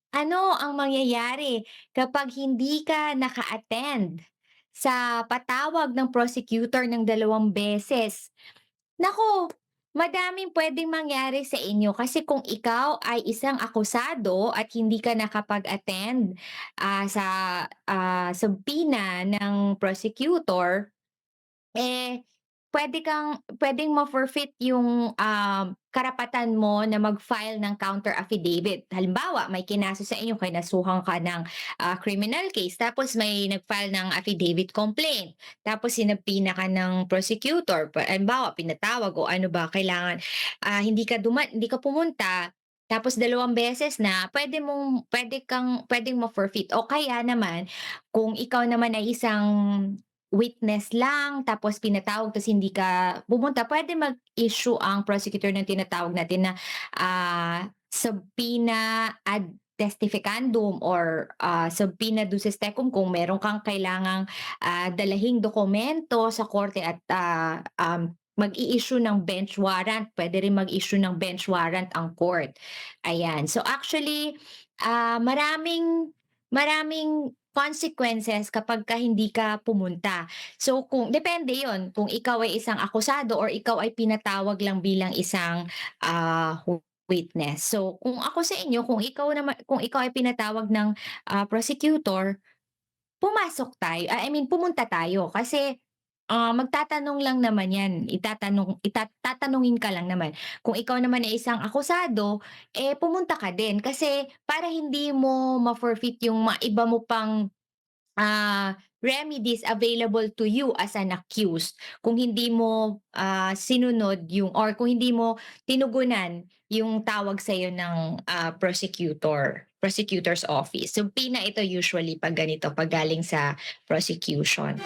Ano ang mangyayari kapag hindi ka naka-attend sa patawag ng prosecutor ng 2 beses? Naku, madaming puwedeng mangyari sa inyo kasi kung ikaw ay isang akusado at hindi ka nakapag-attend, sa, subpoena ng prosecutor, eh, puwedeng ma-forfeit yung, karapatan mo na mag-file ng counter affidavit. Halimbawa, may kinaso sa inyo, kinasuhan ka ng, criminal case tapos may nag-file ng affidavit complaint, tapos sinubpoena ka ng prosecutor, halimbawa pinatawag o ano ba kailangan, hindi ka pumunta, tapos 2 beses na, puwedeng ma-forfeit o kaya naman kung ikaw naman ay isang witness lang tapos pinatawag ta's hindi ka pumunta, puwede mag-issue ang prosecutor ng tinatawag natin na, subpoena ad testificandum or, subpoena duces tecum kung meron kang kailangang, dalahing dokumento sa korte at, mag-i-issue ng bench warrant, puwede rin mag-issue ng bench warrant ang court, ayan. So actually, maraming maraming consequences kapagka hindi ka pumunta. So kung depende 'yon kung ikaw ay isang akusado or ikaw ay pinatawag lang bilang isang, witness. So kung ako sa inyo, kung ikaw ay pinatawag ng, prosecutor, pumasok tayo, I mean pumunta tayo kasi, magtatanong lang naman 'yan, tatanungin ka lang naman. Kung ikaw naman ay isang akusado, eh, pumunta ka din kasi para hindi mo ma-forfeit yung mga iba mo pang remedies available to you as an accused kung hindi mo, sinunod yung or kung hindi mo tinugunan yung tawag sa'yo ng, prosecutor's office. Subpoena ito usually 'pag ganito, 'pag galing sa prosecution.